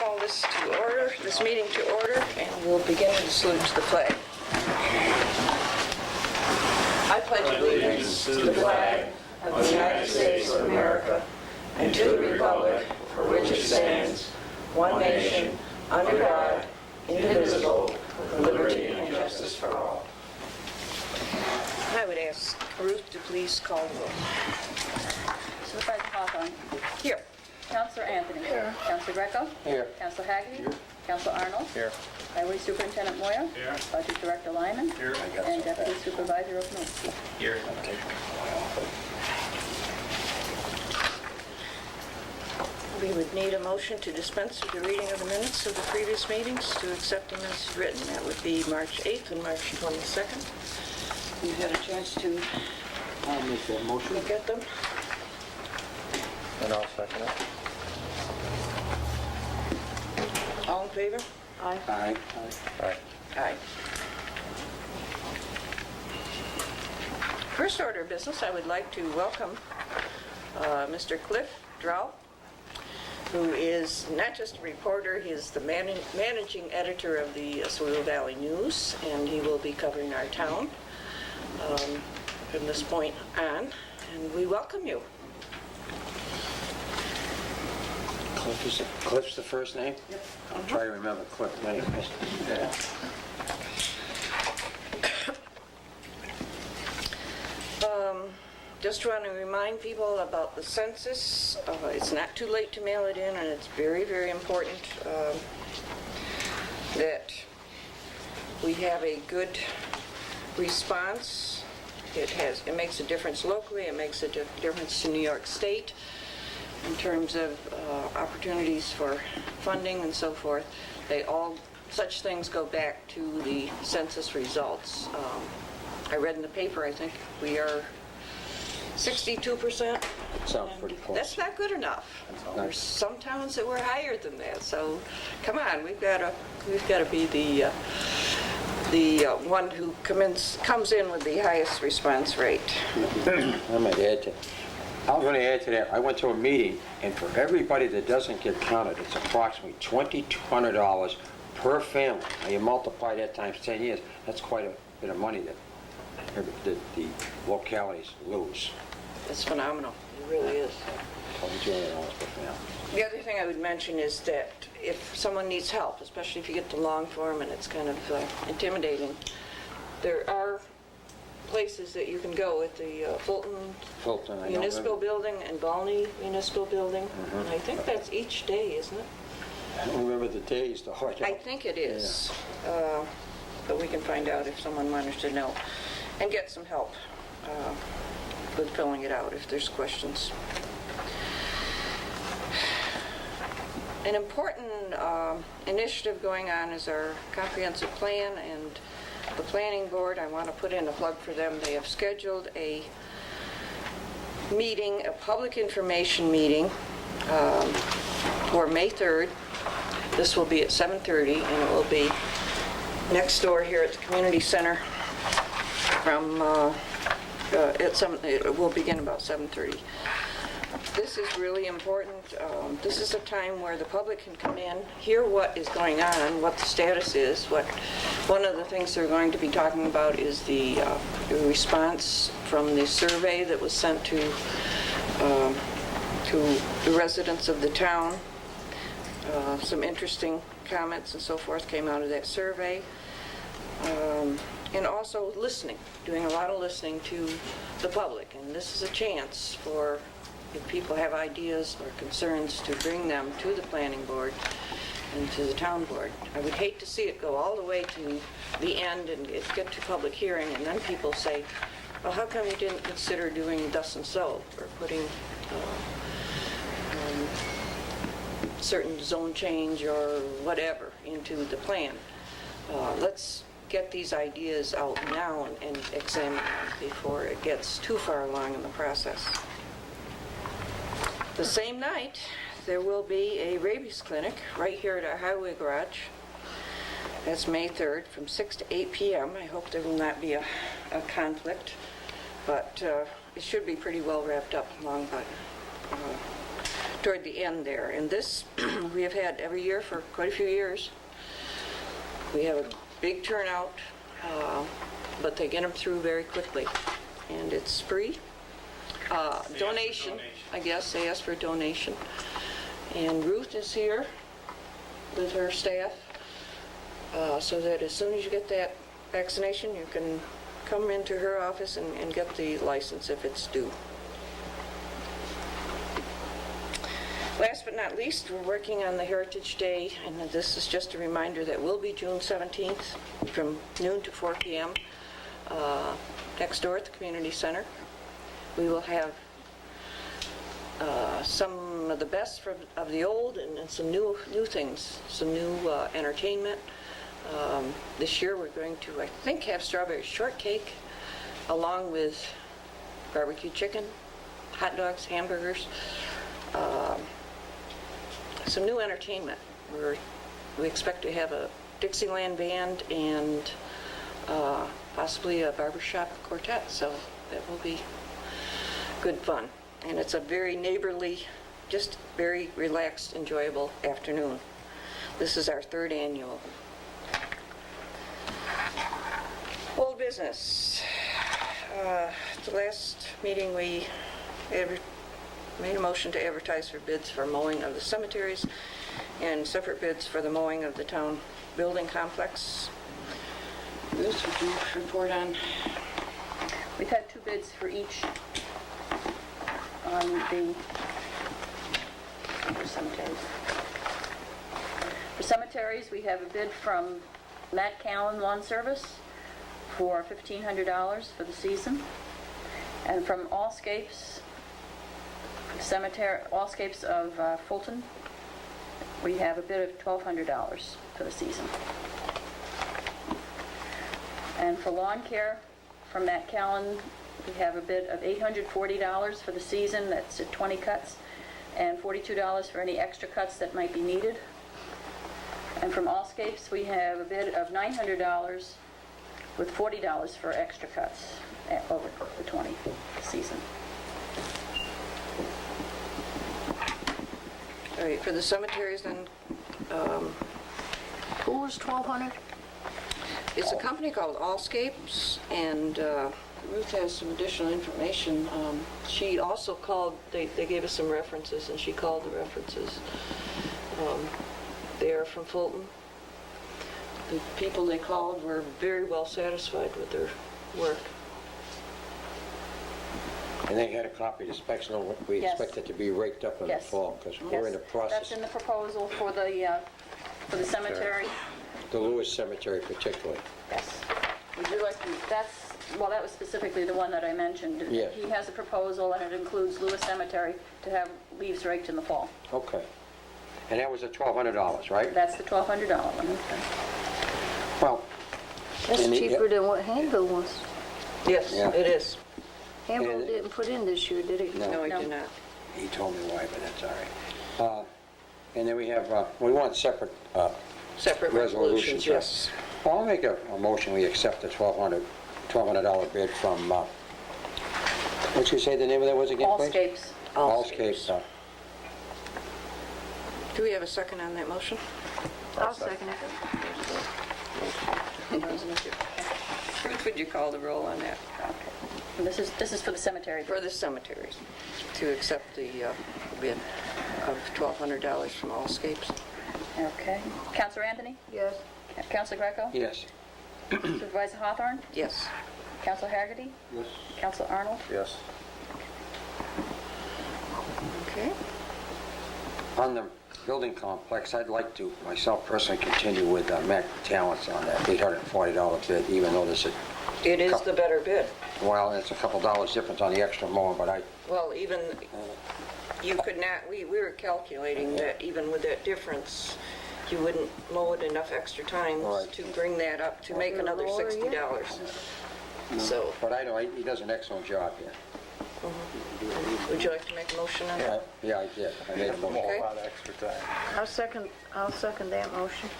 call this meeting to order, and we'll begin with a salute to the flag. I pledge allegiance to the flag of the United States of America and to the republic for which it stands, one nation, under God, indivisible, with liberty and justice for all. I would ask Ruth to please call the roll. Supervisor Hawthorne. Here. Councilor Anthony. Here. Councilor Greco. Here. Councilor Hagerty. Here. Councilor Arnold. Here. Highway Superintendent Moyer. Here. Budget Director Lyman. Here. And Deputy Supervisor Opinowski. Here. We would need a motion to dispense with the reading of the minutes of the previous meetings, to accept them as written. That would be March 8th and March 22nd. You've had a chance to I'll make that motion. look at them. And I'll second it. All in favor? Aye. Aye. Aye. Aye. First order of business, I would like to welcome Mr. Cliff Drow, who is not just a reporter, he is the managing editor of the Oswego Valley News, and he will be covering our town from this point on, and we welcome you. Cliff's the first name? Yep. I'll try to remember Cliff anyways. Yeah. Just want to remind people about the census. It's not too late to mail it in, and it's very, very important that we have a good response. It makes a difference locally. It makes a difference to New York State in terms of opportunities for funding and so forth. Such things go back to the census results. I read in the paper, I think we are 62%. Sounds pretty close. That's not good enough. not. There's some towns that were higher than that. So, come on, we've got to be the one who comes in with the highest response rate. I might add to. I was going to add to that. I went to a meeting, and for everybody that doesn't get counted, it's approximately $2,200 per family. Now you multiply that times 10 years. That's quite a bit of money that the localities lose. It's phenomenal. It really is. $2,200 per family. The other thing I would mention is that if someone needs help, especially if you get the long form and it's kind of intimidating, there are places that you can go at the Fulton I know. Municipal Building and Balney Municipal Building. And I think that's each day, isn't it? I don't remember the days, though. I think it is. But we can find out if someone wanted to know and get some help with filling it out if there's questions. An important initiative going on is our comprehensive plan, and the planning board, I want to put in a plug for them. They have scheduled a meeting, a public information meeting for May 3rd. This will be at 7:30, and it will be next door here at the community center it will begin about 7:30. This is really important. This is a time where the public can come in, hear what is going on, what the status is. One of the things they're going to be talking about is the response from the survey that was sent to the residents of the town. Some interesting comments and so forth came out of that survey. And also listening, doing a lot of listening to the public. And this is a chance for, if people have ideas or concerns, to bring them to the planning board and to the town board. I would hate to see it go all the way to the end and get to public hearing, and then people say, well, how come you didn't consider doing thus and so, or putting certain zone change or whatever into the plan. Let's get these ideas out now and examine them before it gets too far along in the process. The same night, there will be a rabies clinic right here at our highway garage. That's May 3rd from 6 to 8 p.m. I hope there will not be a conflict, but it should be pretty well wrapped up along by toward the end there. And this, we have had every year for quite a few years. We have a big turnout, but they get them through very quickly. And it's free. Donation, I guess, they ask for a donation. And Ruth is here with her staff, so that as soon as you get that vaccination, you can come into her office and get the license if it's due. Last but not least, we're working on the Heritage Day, and this is just a reminder that will be June 17th from noon to 4 p.m. Next door at the Community Center. We will have some of the best of the old and some new things, some new entertainment. This year we're going to, I think, have strawberry shortcake along with barbecue chicken, hot dogs, hamburgers, some new entertainment. We expect to have a Dixieland band and possibly a barbershop quartet, so that will be good fun. And it's a very neighborly, just very relaxed, enjoyable afternoon. This is our third annual. Old business. At the last meeting, we made a motion to advertise for bids for mowing of the cemeteries and separate bids for the mowing of the town building complex. Ruth, would you report on? We've had 2 bids for each on the for cemeteries. For cemeteries, we have a bid from Matt Callen Lawn Service for $1,500 for the season. And from Allscapes of Fulton, we have a bid of $1,200 for the season. And for lawn care, from Matt Callen, we have a bid of $840 for the season. That's at 20 cuts, and $42 for any extra cuts that might be needed. And from Allscapes, we have a bid of $900 with $40 for extra cuts over the 20 season. All right, for the cemeteries then, Who was 1,200? it's a company called Allscapes, and Ruth has some additional information. She also called, they gave us some references, and she called the references. They are from Fulton. The people they called were very well satisfied with their work. And they had a copy of the specs, and we Yes. expect it to be raked up in the Yes. fall, because Yes, we're in the process, that's in the proposal for the cemetery. the Lewis Cemetery particularly. Yes. Would you like to, that was specifically the one that I mentioned. Yes. He has a proposal, and it includes Lewis Cemetery to have leaves raked in the fall. Okay. And that was at $1,200, right? That's the $1,200 one. Well, That's And the- cheaper than what Handle was. Yes, Yeah. it is. Handle And- didn't put in this year, did he? No. No, I No. do not. he told me why, but that's all right. And then we have, we want separate Separate resolutions. resolutions, yes. Well, I'll make a motion, we accept the $1,200 bid from, what'd you say the name of that was again, please? Allscapes. Allscapes. Do we have a second on that motion? I'll second it. Ruth, would you call the roll on that? Okay. And this is for the cemetery. For the cemeteries, to accept the bid of $1,200 from Allscapes. Okay. Counselor Anthony? Yes. Counselor Greco? Yes. Supervisor Hawthorne? Yes. Counselor Haggerty? Yes. Counselor Arnold? Yes. Okay. On the building complex, I'd like to, myself personally, continue with Mac Talents on that $840 bid, even though there's It is the better bid. well, it's a couple dollars difference on the extra mower, but Well, even, you could not, we were calculating that even with that difference, you wouldn't mow it enough extra times Right. to bring that up, to make another Lower, yeah. $60. So, but I know he does an excellent job here. would you like to make a motion on that? Yeah, I did. I made a motion. Okay. I'll second that motion.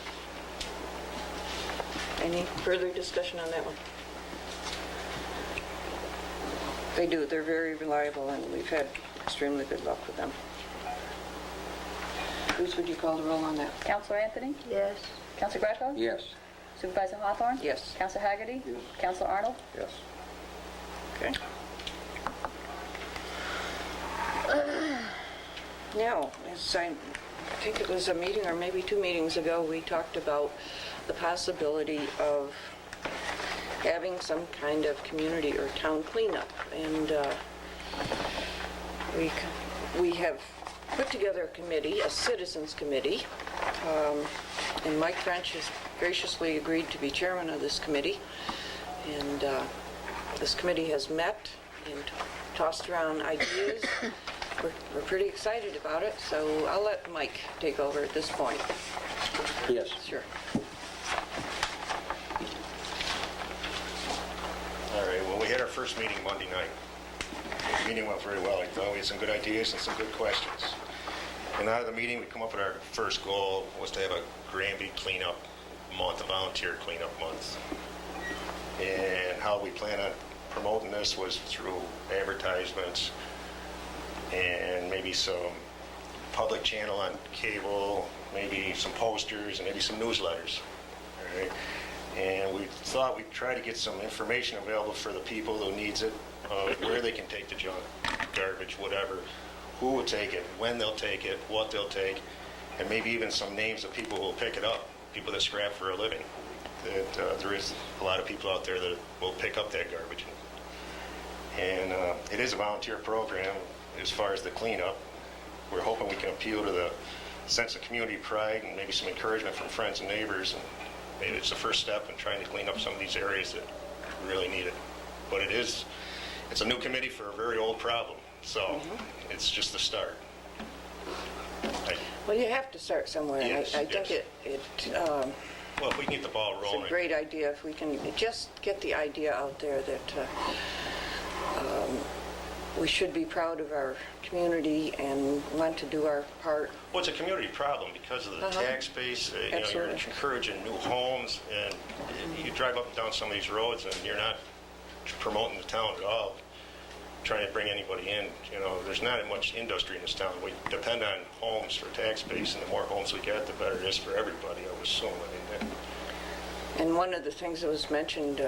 Any further discussion on that one? They're very reliable, and we've had extremely good luck with them. Bruce, would you call the roll on that? Counselor Anthony? Yes. Counselor Greco? Yes. Supervisor Hawthorne? Yes. Counselor Haggerty? Yes. Counselor Arnold? Yes. Okay. Now, as I think it was a meeting or maybe 2 meetings ago, we talked about the possibility of having some kind of community or town cleanup. And we have put together a committee, a citizens committee, and Mike French has graciously agreed to be chairman of this committee. And this committee has met and tossed around ideas. We're pretty excited about it, so I'll let Mike take over at this point. Yes. Sure. All right, well, we had our first meeting Monday night. The meeting went very well. I thought we had some good ideas and some good questions. And out of the meeting, we come up with our first goal was to have a Granby cleanup month, a volunteer cleanup month. And how we plan on promoting this was through advertisements and maybe some public channel on cable, maybe some posters, and maybe some newsletters. All right? And we thought we'd try to get some information available for the people who needs it, where they can take the junk, garbage, whatever, who will take it, when they'll take it, what they'll take, and maybe even some names of people who will pick it up, people that scrap for a living. That there is a lot of people out there that will pick up that garbage. And it is a volunteer program as far as the cleanup. We're hoping we can appeal to the sense of community pride and maybe some encouragement from friends and neighbors. And maybe it's the first step in trying to clean up some of these areas that really need it. But it's a new committee for a very old problem. So it's just the start. Well, you have to start somewhere. And Yes, I think yes. Well, if we can get the ball it's rolling. a great idea if we can just get the idea out there that we should be proud of our community and want to do our part. Well, it's a community problem because of the tax base. You're Absolutely. encouraging new homes, and you drive up and down some of these roads, and you're not promoting the town at all, trying to bring anybody in. There's not much industry in this town. We depend on homes for tax base, and the more homes we get, the better it is for everybody, I would assume. And one of the things that was mentioned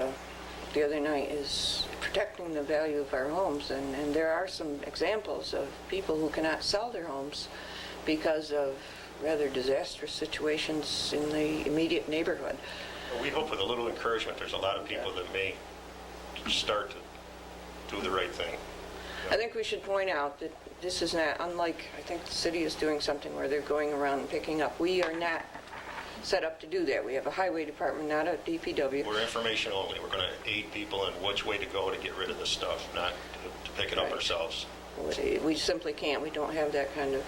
the other night is protecting the value of our homes. And there are some examples of people who cannot sell their homes because of rather disastrous situations in the immediate neighborhood. Well, we hope with a little encouragement, there's a lot of people that may start to do the right thing. I think we should point out that this is not unlike, I think the city is doing something where they're going around and picking up. We are not set up to do that. We have a highway department, not a DPW. We're information only. We're going to aid people in which way to go to get rid of this stuff, not to pick it up Right. ourselves. We simply can't. We don't have that kind of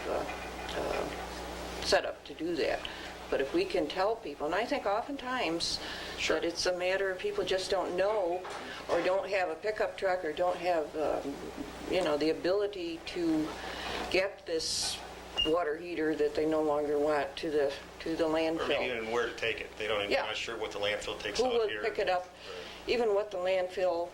setup to do that. But if we can tell people, and I think oftentimes Sure. that it's a matter of people just don't know or don't have a pickup truck or don't have, the ability to get this water heater that they no longer want to the Or maybe landfill. even where to take it. They don't even, Yeah. not sure what the landfill takes Who out will here. pick it up, even what the landfill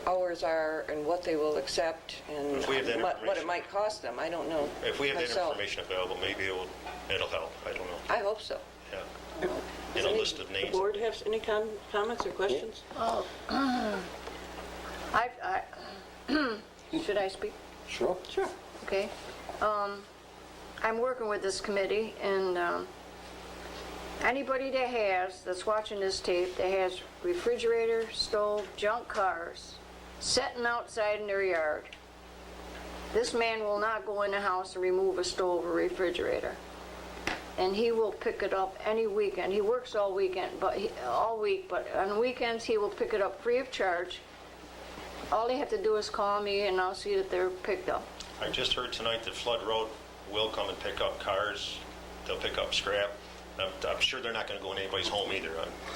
hours are and what they will accept and If we have that what it information. might cost them. I don't know If we have that myself. information available, maybe it'll help. I don't know. I hope so. Yeah. Does In a any- list of The names. board have any comments or questions? Oh, should I speak? Sure. Sure. Okay. I'm working with this committee, and anybody that's watching this tape, that has refrigerator, stove, junk cars sitting outside in their yard, this man will not go in the house and remove a stove or refrigerator. And he will pick it up any weekend. He works all weekend, all week, but on weekends he will pick it up free of charge. All they have to do is call me, and I'll see that they're picked up. I just heard tonight that Flood Road will come and pick up cars. They'll pick up scrap. I'm sure they're not going to go in anybody's home either.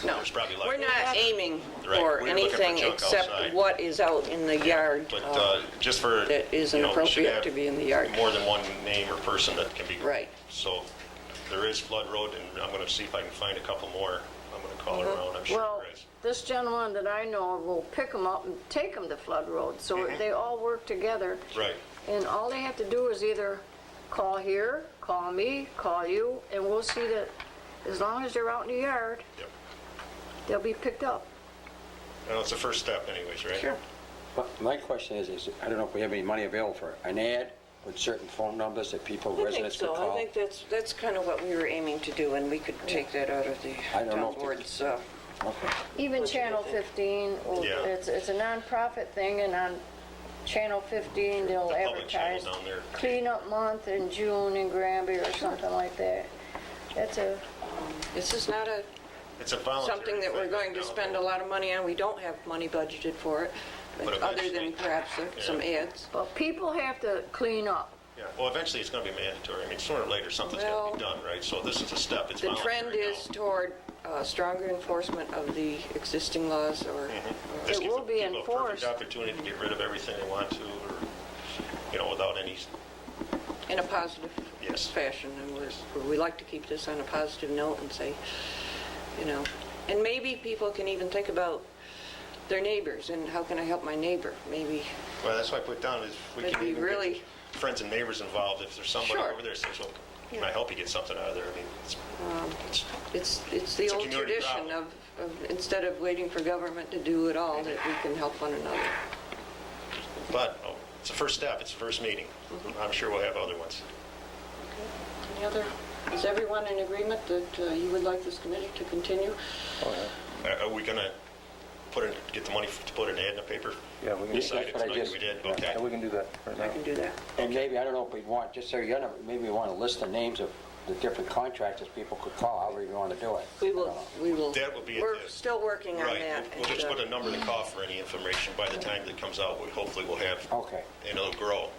No, There's probably we're not aiming Right, for we're looking for anything junk except outside. what is out in the yard But just for, that isn't we should appropriate have to be in the yard. more than one name or person that can be. Right. So there is Flood Road, and I'm going to see if I can find a couple more. I'm going to call around. I'm sure Well, there is. this gentleman that I know will pick them up and take them to Flood Road, so they all work together. Right. And all they have to do is either call here, call me, call you, and we'll see that as long as they're out in the yard, Yep. they'll be picked up. Well, it's the first step anyways, right? Sure. But my question is, I don't know if we have any money available for an ad with certain phone numbers that people, I think residents could so. call? I think that's kind of what we were aiming to do, and we could take that out of the I don't know town if they- board's, Okay. Even What do you Channel think? 15, Yeah. it's a nonprofit thing, and on Channel 15, they'll The public channel advertise down there. cleanup month in June in Granby or something like that. That's a, this is not It's a voluntary something that we're thing going right to now. spend a lot of money on. We don't have money budgeted for it, But other than eventually- perhaps some ads. but people have to clean up. Yeah, well, eventually it's going to be mandatory. I mean, sooner or later, something's got to Well, be done, right? So this is a step. It's The voluntary trend now. is toward stronger enforcement of the existing laws, or This It gives will the be people a perfect enforced. opportunity to get rid of everything they want to, or, without any, in a positive Yes. fashion. And we like to keep this on a positive note and say, and maybe people can even think about their neighbors and how can I help my neighbor? Maybe, well, that's why I put down is we That'd can be even really- get friends and neighbors involved. If there's somebody Sure. over there that says, well, can I help you get something out of there? I mean, it's the It's a old community tradition problem. of instead of waiting for government to do it all, that we can help one another. but it's the first step. It's the first meeting. I'm sure we'll have other ones. Any other, is everyone in agreement that you would like this committee to continue? Are we going to get the money to put an ad in the paper? Yeah, we can, Decide That's what I tonight just- we did? yeah, Okay. we can do that right I now. can do that. And maybe, I don't know if we want, just so you know, maybe we want to list the names of the different contractors people could call, however you want to do it. We will. That will be at We're the- still working on Right. that. We'll just and, put a number to call for any information. By the time that comes out, hopefully we'll have, Okay. and it'll grow,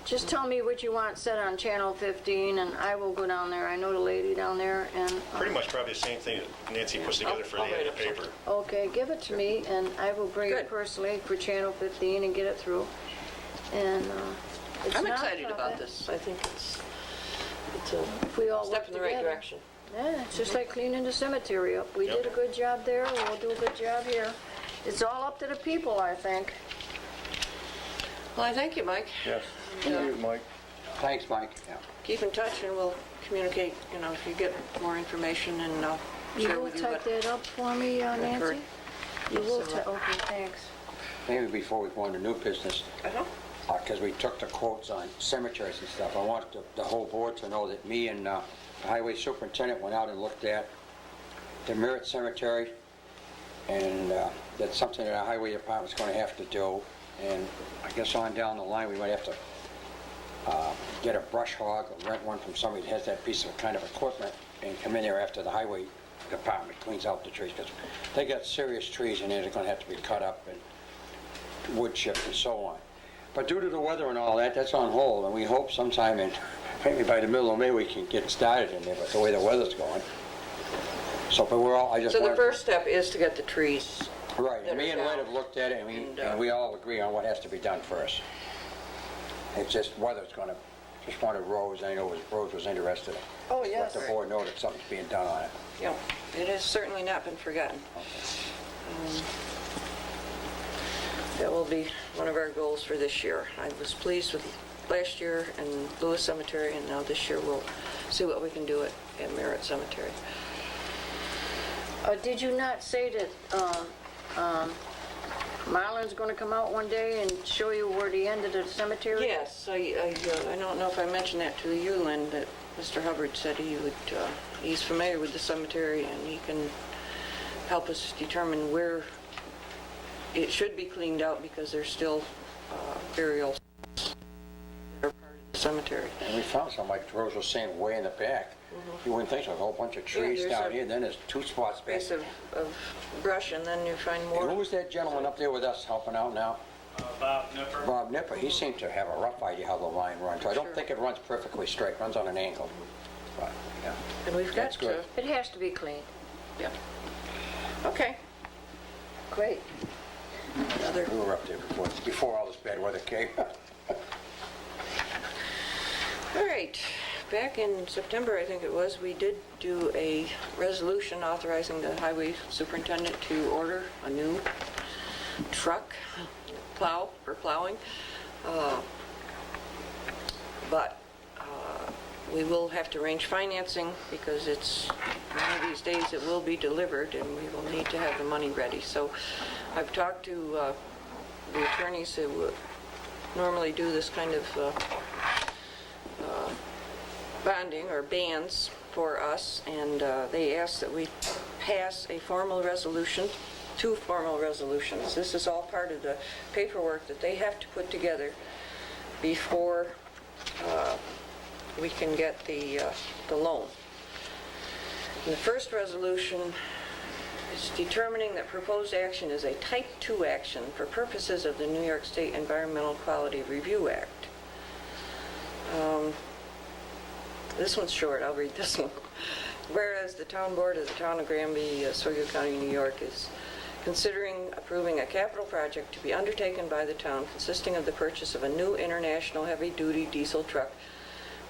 Just tell me what you want set on Channel 15, and I will go down there. I know the lady down there, and... Pretty much probably the same thing that Nancy puts together for the I'll ad in the write up paper. Okay, give it to me, and I will bring Good. it personally for Channel 15 and get it through. And it's I'm not excited about profit. this. I think it's If we all a step work in the right together. direction. Yeah, it's just like cleaning the cemetery up. We Yep. did a good job there, we'll do a good job here. It's all up to the people, I think. Well, I thank you, Mike. Yes, thank you, Mike. Thanks, Mike. Yeah. Keep in touch and we'll communicate, if you get more information, and I'll You share will with you type what. that up for me, Nancy? occurred. You will, So, okay, thanks. Maybe before we go into new business, Uh-huh. because we took the quotes on cemeteries and stuff, I want the whole board to know that me and the highway superintendent went out and looked at the Merritt Cemetery, and that's something that our highway department's going to have to do. And I guess on down the line, we might have to get a brush hog, or rent one from somebody that has that piece of kind of equipment, and come in there after the highway department cleans out the trees, because they got serious trees in there that are going to have to be cut up and wood chipped and so on. But due to the weather and all that, that's on hold, and we hope sometime in, maybe by the middle of May, we can get started in there, but the way the weather's going. So, but we're all, I just So the wanted... first step is to get the trees. Right, that and me are and Lynn down. have looked at it, and And, we all agree on what has to be done first. It's just weather's gonna, just wanted Rose, I know Rose was interested. Oh, yes. Let the board know that something's being done on it. Yeah, it has certainly not been forgotten. That will be one of our goals for this year. I was pleased with last year in Lewis Cemetery, and now this year we'll see what we can do at Merritt Cemetery. Did you not say that Marlon's going to come out one day and show you where the end of the cemetery is? Yes, I don't know if I mentioned that to you, Lynn, that Mr. Hubbard said he would, he's familiar with the cemetery, and he can help us determine where it should be cleaned out, because there's still burials that are part of the cemetery. And we found some, like Rose was saying, way in the back. You wouldn't think so, a whole bunch of trees there's down a here, then there's two spots back. Piece of brush, and then you find And who more. was that gentleman up there with us helping out now? Bob Nipper. Bob Nipper, he seemed to have a rough idea how the line runs. I don't Sure. think it runs perfectly straight, runs on an angle. But, yeah. And we've got That's to, good. It has to be clean. yeah. Okay. Great. Another, We were up there before all this bad weather came. all right. Back in September, I think it was, we did do a resolution authorizing the highway superintendent to order a new truck, plow, for plowing. But We will have to arrange financing because it's, one of these days it will be delivered and we will need to have the money ready. So I've talked to the attorneys who normally do this kind of bonding or bans for us, and they asked that we pass a formal resolution, 2 formal resolutions. This is all part of the paperwork that they have to put together before we can get the loan. And the first resolution is determining that proposed action is a Type 2 action for purposes of the New York State Environmental Quality Review Act. This one's short, I'll read this one. Whereas the Town Board of the Town of Granby, Oswego County, New York is considering approving a capital project to be undertaken by the town consisting of the purchase of a new international heavy-duty diesel truck,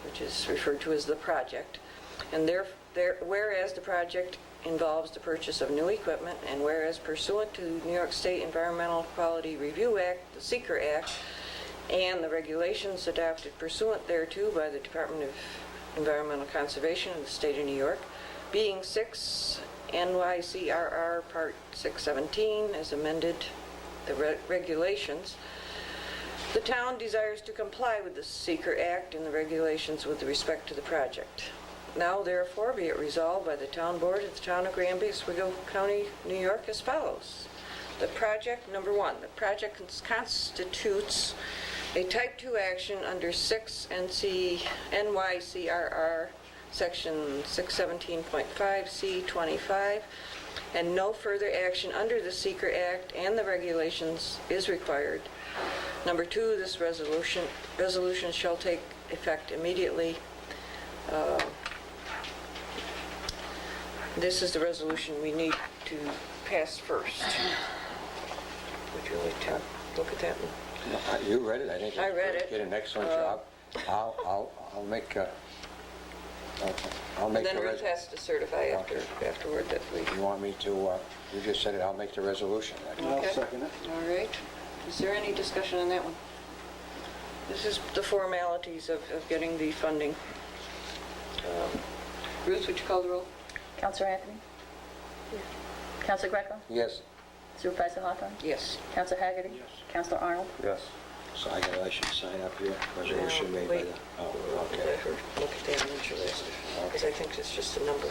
which is referred to as the project, and whereas the project involves the purchase of new equipment, and whereas pursuant to New York State Environmental Quality Review Act, the Seeker Act, and the regulations adopted pursuant thereto by the Department of Environmental Conservation of the State of New York, being 6 NYCRR Part 617 as amended the regulations, the town desires to comply with the Seeker Act and the regulations with respect to the project. Now therefore be it resolved by the Town Board of the Town of Granby, Oswego County, New York as follows. The project, number 1, the project constitutes a Type 2 action under 6 NYCRR Section 617.5C25, and no further action under the Seeker Act and the regulations is required. Number 2, this resolution shall take effect immediately. This is the resolution we need to pass first. Would you like to look at that one? You read it, I think. I read it. Did an excellent job. I'll make And then the Ruth has to certify afterward that we... You want me to, you just said it, I'll make the resolution. I'll Okay. second it. All right. Is there any discussion on that one? This is the formalities of getting the funding. Ruth, would you call the roll? Counselor Anthony? Counselor Greco? Yes. Supervisor Hawthorne? Yes. Counselor Hagerty? Yes. Counselor Arnold? Yes. So I should sign up here, resolution made by Wait. the... Oh, Let okay. her look at that and then she'll ask. Because I think it's just a number.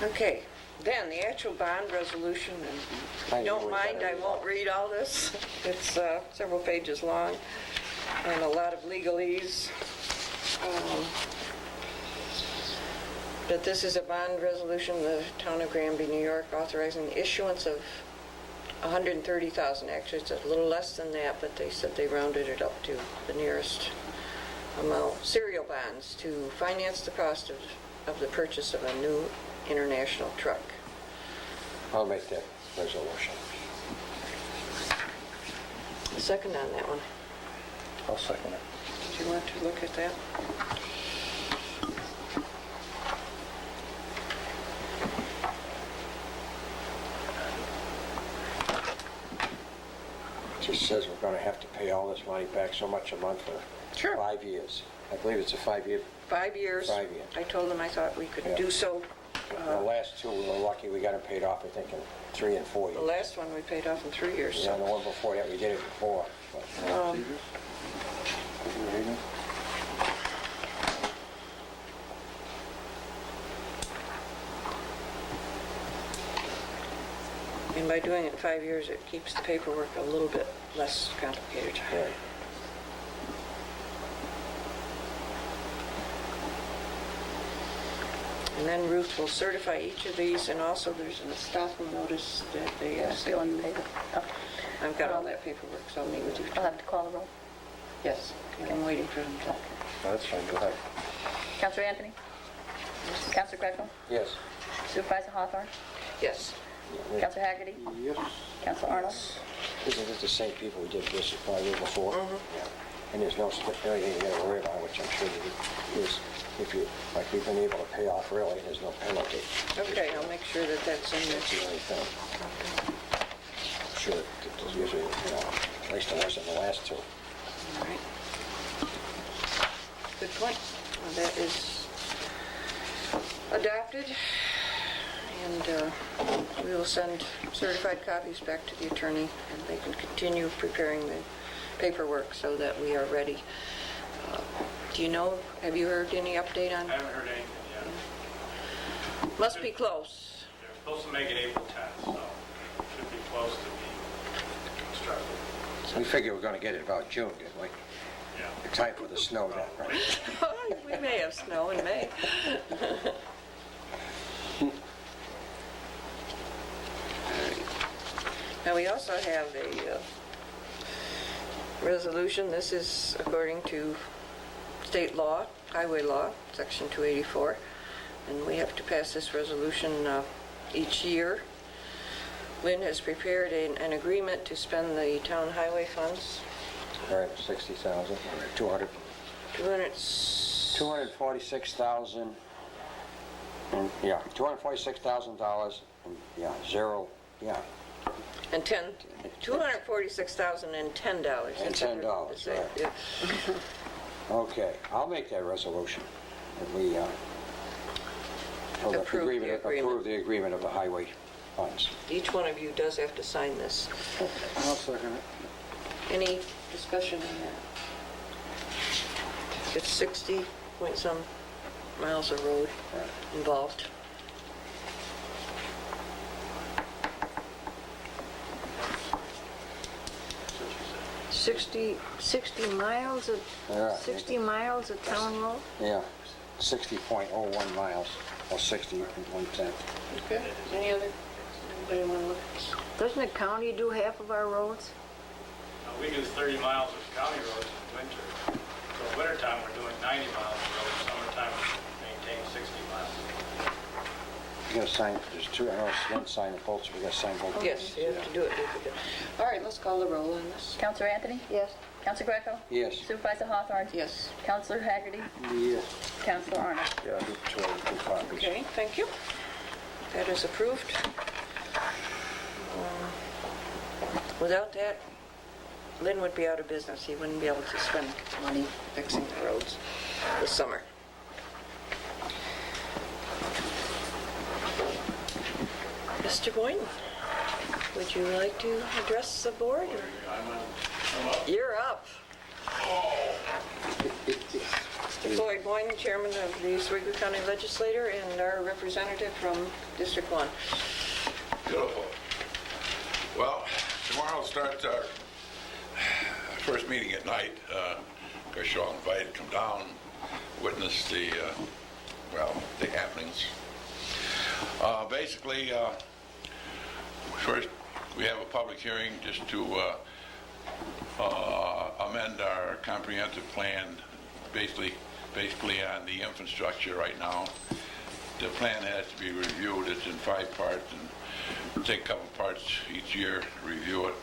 Okay, then the actual bond resolution, and if I you knew don't we mind, got I it. won't read all this. It's several pages long and a lot of legalese. But this is a bond resolution of the Town of Granby, New York, authorizing the issuance of $130,000. Actually, it's a little less than that, but they said they rounded it up to the nearest amount. Serial bonds to finance the cost of the purchase of a new international truck. I'll make that resolution. Second on that one. I'll second it. Do you want to look at that? It just says we're gonna have to pay all this money back so much a month for Sure. 5 years. I believe it's a 5-year. 5 years. 5 years. I told them I thought we could Yeah. do so. The last 2, we were lucky, we got them paid off, I think, in 3 and 4 The years. last one we paid off in 3 years. Yeah, So. the one before that, we did it before. But, You reading it? And by doing it in 5 years, it keeps the paperwork a little bit less complicated. right. And then Ruth will certify each of these, and also there's an estoppel notice that they asked. Still on the paper. Oh, I've got all that paperwork, so I'll meet with you. I'll have to call the roll. Yes, I'm waiting for them to... No, that's fine, go ahead. Counselor Anthony? Counselor Greco? Yes. Supervisor Hawthorne? Yes. Counselor Hagerty? Yes. Counselor Arnold? Isn't it the same people we did this 5 years before? Yeah. And there's no anything you gotta worry about, which I'm sure is, if you, like we've been able to pay off early, there's no penalty. Okay, I'll make sure that that's in That's the there. only thing. I'm sure that usually, at least it wasn't the last 2. All right. Good good point. Well, that is adopted, and we will send certified copies back to the attorney, and they can continue preparing the paperwork so that we are ready. Do you know, have you heard any update on? I haven't heard anything yet. Must be close. They're supposed to make it April 10th, so should be close to being constructed. We figured we were gonna get it about June, didn't we? Yeah. The time for the snow then, right? We may have snow in May. Now, we also have a resolution. This is according to state law, highway law, section 284, and we have to pass this resolution each year. Lynn has prepared an agreement to spend the town highway funds, All right, 60,000, 200, 200, 246,000, and, yeah, $246,000, and, yeah, zero, yeah, and $246,010. And $10, right. Yeah. okay, I'll make that resolution. And we, for the Approve the agreement. approve the agreement of the highway funds. Each one of you does have to sign this. I'll second it. Any discussion on that? It's 60 point some miles of road involved. That's what you said. 60 miles of, Yeah. 60 miles of town road? Yeah, 60.01 miles, or 60.110. Okay. Any other, anybody want to look? Doesn't the county do half of our roads? We do 30 miles of county roads in winter. So in wintertime, we're doing 90 miles of road. Summertime, we maintain 60 miles. You gotta sign, there's two, I know it's one sign of both, so we gotta sign both. Yes, you have to do it. All right, let's call the roll on this. Counselor Anthony? Yes. Counselor Greco? Yes. Supervisor Hawthorne? Yes. Counselor Haggerty? Yes. Counselor Arnold? Yeah, I'll do two copies. Okay, thank you. That is approved. Without that, Lynn would be out of business. He wouldn't be able to spend money fixing the roads this summer. Mr. Boynton, would you like to address the board? You're up. Mr. Floyd Boynton, Chairman of the Oswego County Legislature and our representative from District 1. Beautiful. Well, tomorrow starts our first meeting at night. Of course, you're all invited to come down, witness the, the happenings. Basically, first we have a public hearing just to amend our comprehensive plan, basically on the infrastructure right now. The plan has to be reviewed. It's in 5 parts, and we'll take a couple parts each year to review it.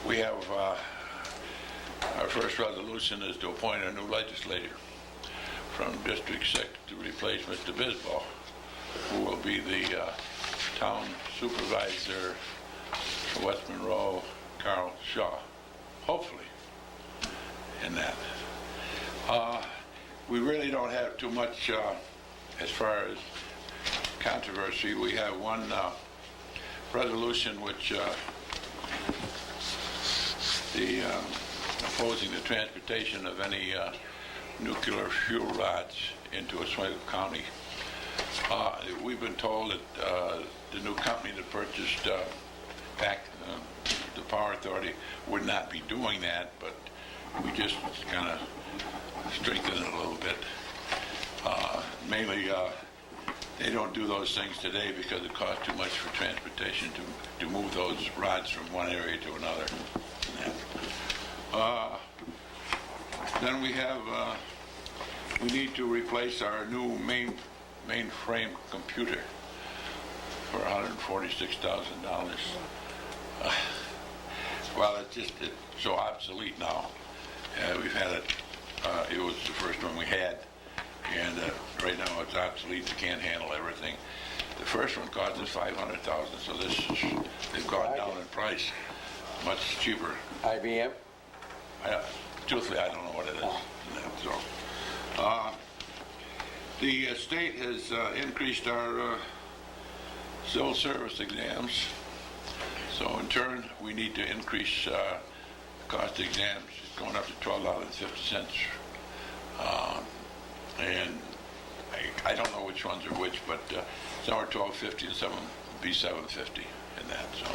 We have our first resolution is to appoint a new legislator from District 6 to replace Mr. Bisbal, who will be the town supervisor of West Monroe, Carl Shaw, hopefully, in that. We really don't have too much as far as controversy. We have one resolution which opposing the transportation of any nuclear fuel rods into Oswego County. We've been told that the new company that purchased the Power Authority would not be doing that, but we just kind of strengthen it a little bit. Mainly, they don't do those things today because it costs too much for transportation to move those rods from one area to another. Then we have, we need to replace our new mainframe computer for $146,000. Well, it's so obsolete now. We've had it, it was the first one we had, and right now it's obsolete. You can't handle everything. The first one cost us $500,000, so they've gone down in price, much cheaper. IBM? Truthfully, I don't know what it is. So, The state has increased our civil service exams, so in turn, we need to increase the cost of exams. It's going up to $12.50. And I don't know which ones are which, but some are $12.50 and some will be $7.50 in that. So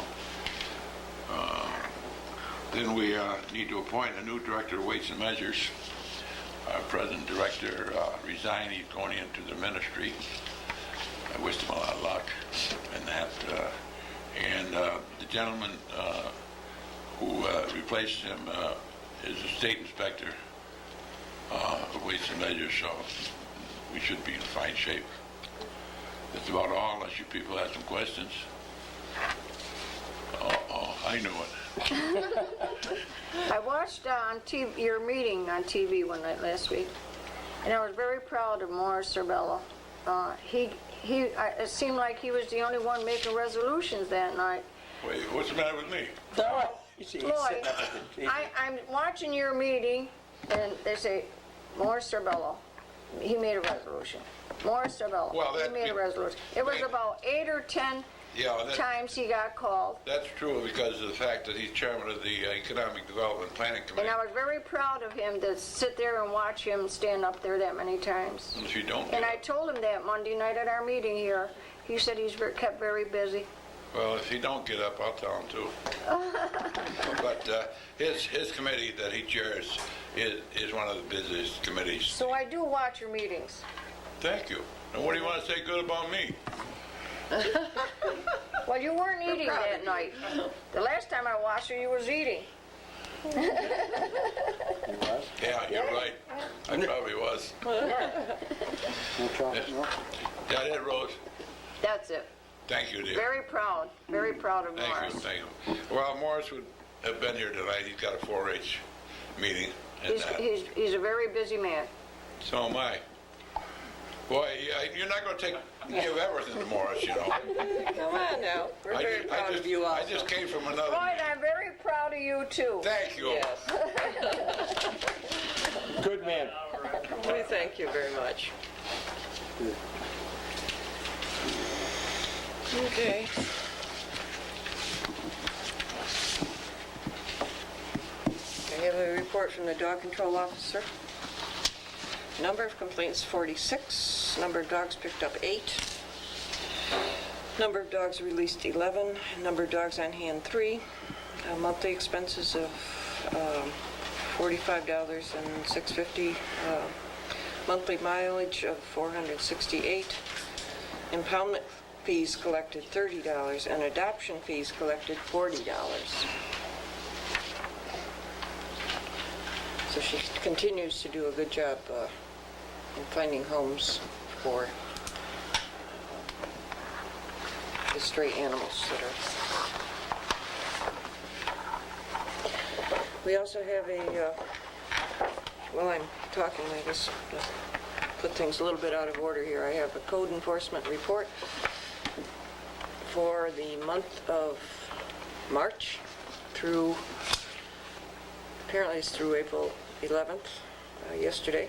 then we need to appoint a new director of weights and measures. Our present director resigned. He's going into the ministry. I wished him a lot of luck in that. And the gentleman who replaced him is a state inspector of weights and measures, so we should be in fine shape. That's about all, unless you people have some questions. Oh, I knew it. I watched on TV, your meeting on TV one night last week, and I was very proud of Morris Cerbella. It seemed like he was the only one making resolutions that night. Wait, what's the matter with me? Floyd, I'm watching your meeting, and they say, Morris Cerbella, he made a resolution. Morris Cerbella, Well, he made a resolution. It was about 8 or 10 times he got called. That's true because of the fact that he's chairman of the Economic Development Planning Committee. And I was very proud of him to sit there and watch him stand up there that many times. If you don't And get I up, told him that Monday night at our meeting here. He said he's kept very busy. well, if he don't get up, I'll tell him too. But his committee that he chairs is one of the busiest committees. So I do watch your meetings. Thank you. And what do you want to say good about me? Well, you weren't eating that night. The last time I watched you, you was eating. Yeah, you're right. I probably was. No chocolate milk? That it, Rose? That's it. Thank you, dear. Very proud of Thank Morris. you, thank you. Well, Morris would have been here tonight. He's got a 4-H meeting. And He's a very busy man. so am I. Boy, you're not going to give everything to Morris, you know. Come on now, we're very proud of you also. I just came from another Floyd, meeting. I'm very proud of you too. Thank you. Yes, Good man. we thank you very much. Okay. I have a report from the dog control officer. Number of complaints 46, number of dogs picked up 8, number of dogs released 11, number of dogs on hand 3, monthly expenses of $45 and $6.50, monthly mileage of $468, impoundment fees collected $30, and adoption fees collected $40. So she continues to do a good job in finding homes for the stray animals that are. We also have a, while I'm talking, I guess, put things a little bit out of order here. I have a code enforcement report for the month of March through, apparently it's through April 11th, yesterday.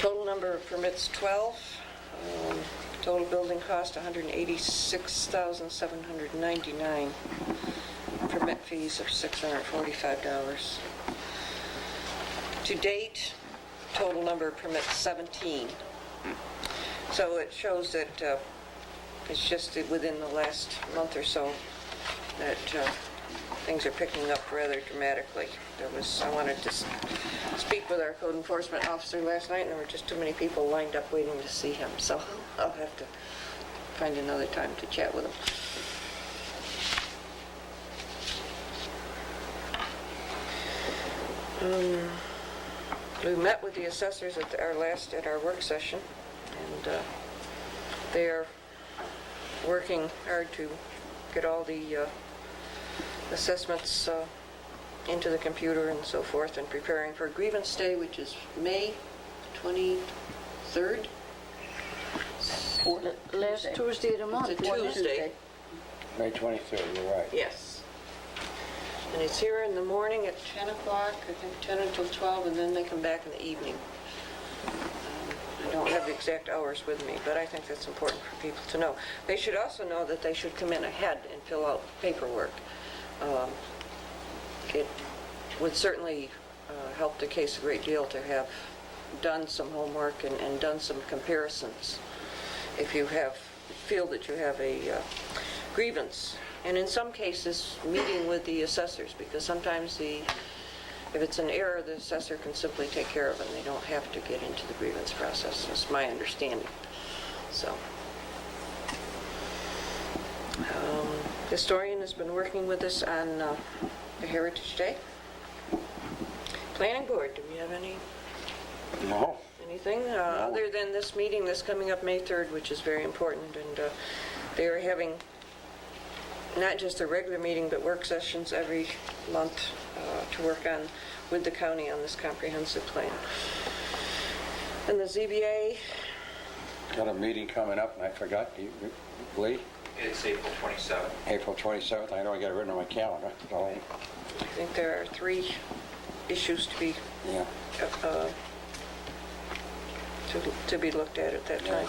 Total number of permits 12. Total building cost $186,799. Permit fees of $645. To date, total number of permits 17. So it shows that it's just within the last month or so that things are picking up rather dramatically. I wanted to speak with our code enforcement officer last night, and there were just too many people lined up waiting to see him, so I'll have to find another time to chat with him. We met with the assessors at our work session, and they are working hard to get all the assessments into the computer and so forth, and preparing for grievance day, which is May 23rd. Last Tuesday of the month. It's a Tuesday. May 23rd, you're right. Yes. And it's here in the morning at 10 o'clock, I think 10 until 12, and then they come back in the evening. I don't have the exact hours with me, but I think that's important for people to know. They should also know that they should come in ahead and fill out paperwork. It would certainly help the case a great deal to have done some homework and done some comparisons if you feel that you have a grievance. And in some cases, meeting with the assessors, because sometimes if it's an error, the assessor can simply take care of it, and they don't have to get into the grievance process. That's my understanding. So, historian has been working with us on the Heritage Day. Planning Board, do we have No. anything other than this meeting that's coming up May 3rd, which is very important, and they are having not just a regular meeting, but work sessions every month to work on with the county on this comprehensive plan. And the ZBA, Got a meeting coming up, and I forgot, Lee? It's April 27th. April 27th, I know I got it written on my calendar. So, I think there are 3 issues to be yeah. to be looked at that time.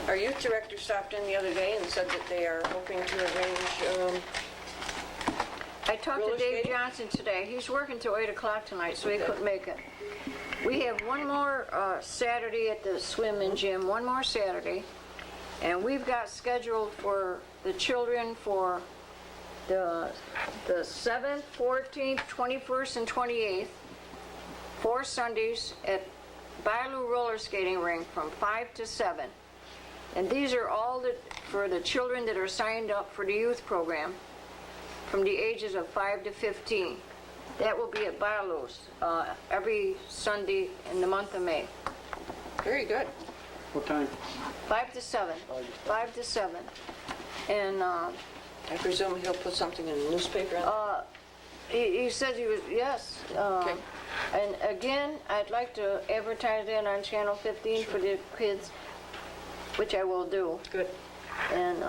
Our youth director stopped in the other day and said that they are hoping to arrange, I talked to roller Dave skating? Johnson today. He's working till 8 o'clock tonight, so he Okay. couldn't make it. We have one more Saturday at the swim-in gym, one more Saturday, and we've got scheduled for the children for the 7th, 14th, 21st, and 28th, 4 Sundays at Bailu Roller Skating Rink from 5 to 7. And these are all for the children that are signed up for the youth program from the ages of 5 to 15. That will be at Bailu's every Sunday in the month of May. very good. What time? 5 to 7. 5 to 7. And I presume he'll put something in the newspaper on he said he was, yes. Okay. And again, I'd like to advertise that on Channel 15 for the kids, which I will do. Good. And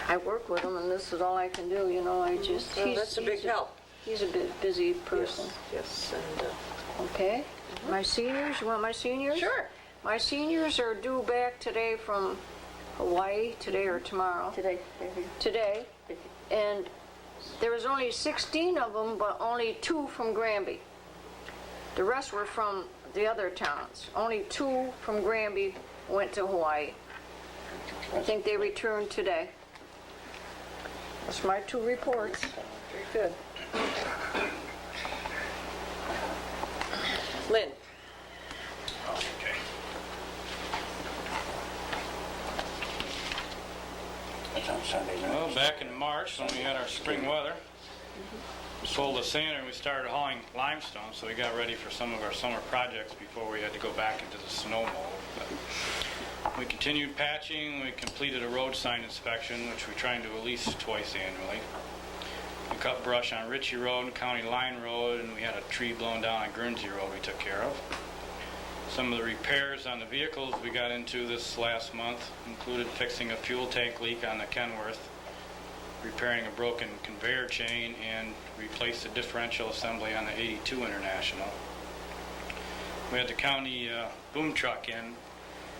I work with him, and this is all I can do, you know, I just... Well, that's a big help. He's a bit busy person. Yes, and Okay. My seniors, you want my seniors? Sure. My seniors are due back today from Hawaii, today or tomorrow. Today. Today. And there was only 16 of them, but only 2 from Granby. The rest were from the other towns. Only 2 from Granby went to Hawaii. I think they returned today. That's my 2 reports. very good. Lynn? Okay. That's on Sunday night. Well, back in March, when we had our spring weather, we sold the sander and we started hauling limestone, so we got ready for some of our summer projects before we had to go back into the snow mold. But we continued patching, we completed a road sign inspection, which we try and do at least twice annually. We cut brush on Ritchie Road and County Line Road, and we had a tree blown down on Guernsey Road we took care of. Some of the repairs on the vehicles we got into this last month included fixing a fuel tank leak on the Kenworth, repairing a broken conveyor chain, and replaced the differential assembly on the 82 International. We had the county boom truck in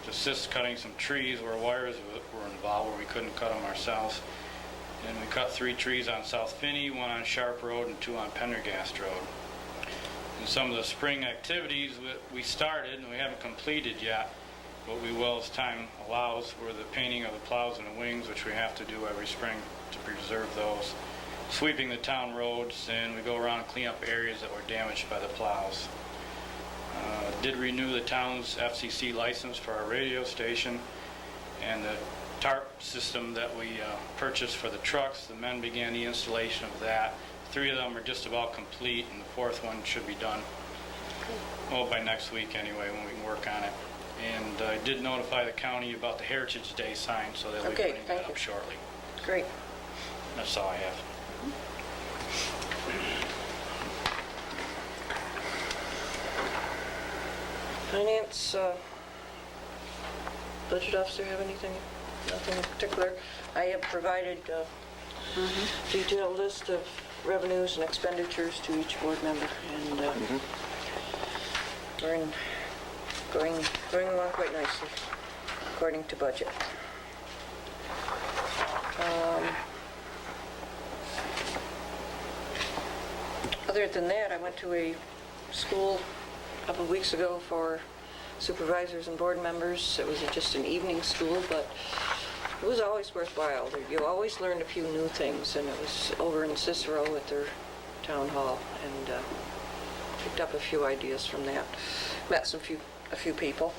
to assist cutting some trees where wires were involved, where we couldn't cut them ourselves. And we cut 3 trees on South Finney, 1 on Sharp Road, and 2 on Pendergast Road. And some of the spring activities we started, and we haven't completed yet, but we will as time allows, were the painting of the plows and the wings, which we have to do every spring to preserve those. Sweeping the town roads, and we go around and clean up areas that were damaged by the plows. Did renew the town's FCC license for our radio station, and the tarp system that we purchased for the trucks. The men began the installation of that. 3 of them are just about complete, and the 4th one should be done, well, by next week anyway, when we can work on it. And I did notify the county about the Heritage Day sign, so they'll be Okay, putting thank that you. up shortly. Great. That's all I have. Finance, budget officer have anything? Nothing in particular. I have provided a detailed list of revenues and expenditures to each board member, and we're going along quite nicely, according to budget. Other than that, I went to a school a couple of weeks ago for supervisors and board members. It was just an evening school, but it was always worthwhile. You always learned a few new things, and it was over in Cicero at their town hall, and picked up a few ideas from that. Met a few people,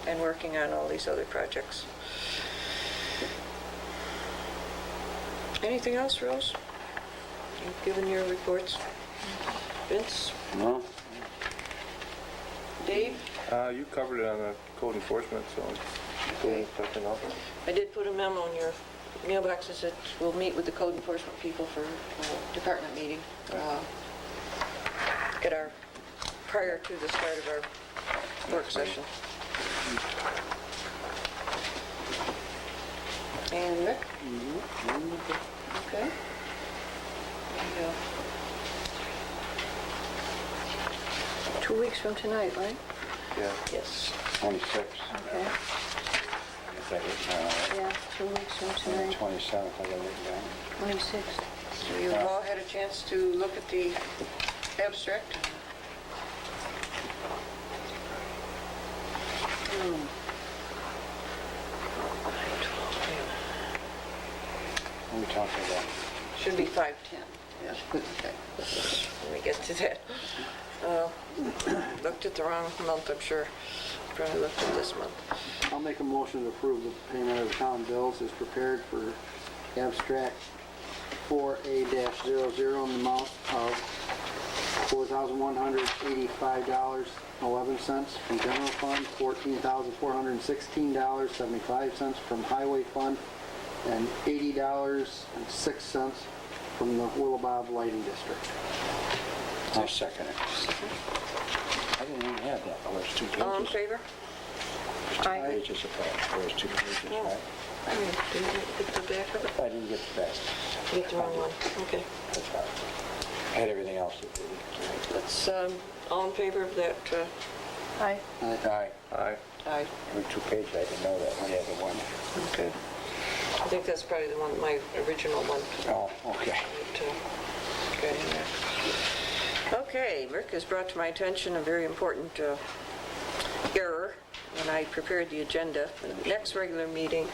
and working on all these other projects. Anything else, Rose? You've given your reports. Vince? No? Dave? You covered it on the code enforcement, so nothing else. I did put a memo in your mailboxes that we'll meet with the code enforcement people for a department meeting. Prior to the start of our work session. And Rick? Okay. There you go. 2 weeks from tonight, right? Yeah. Yes. 26th. Okay. Is that it? Yeah, 2 weeks from tonight, 27th, I got it written down. 26th. So you've all had a chance to look at the abstract? What are we talking about? Should be 510. Yeah. Okay. Let me get to that. Looked at the wrong month, I'm sure. Probably looked at this month. I'll make a motion to approve the payment of the town bills as prepared for abstract 4A-00 in the amount of $4,185.11 from general fund, $14,416.75 from highway fund, and $80.06 from the Willow Lighting District. I'll second it. I didn't even have that. Oh, there's 2 pages. All in favor? There's 2 pages of that. There's 2 pages, right? Didn't you get the back of it? I didn't get the back. You get the wrong one. Okay. That's all right. I had everything else. Let's, all in favor of that? Aye. Aye. Aye. Aye. Every 2 pages, I didn't know that. I had the one. Okay. I think that's probably the one, my original one. Oh, okay. Got in there. Okay, Rick has brought to my attention a very important error when I prepared the agenda. The next regular meeting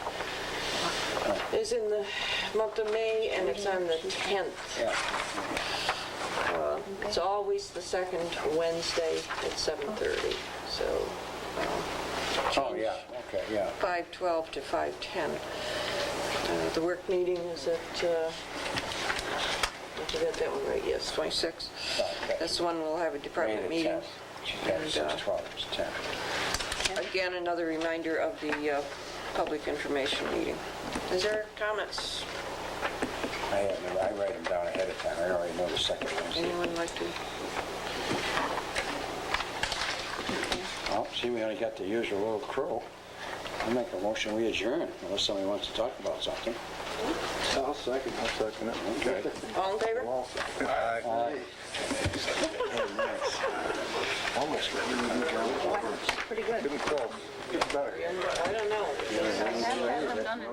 is in the month of May, and it's on the 10th. Yeah. It's always the second Wednesday at 7:30, so Oh, yeah, okay, yeah. 5:12 to 5:10. The work meeting is at, I forgot that one right, yes, 26. That's the one we'll have a department meeting. She's got it 6:12, it's 10. Again, another reminder of the public information meeting. Is there comments? I write them down ahead of time. I already know the second Wednesday. Anyone like to? Well, see, we only got the usual little crew. I'll make a motion, we adjourn, unless somebody wants to talk about something. I'll second it. Okay. All in favor? Aye. Almost. Pretty good. Getting close. Getting better. I don't know. Have them done in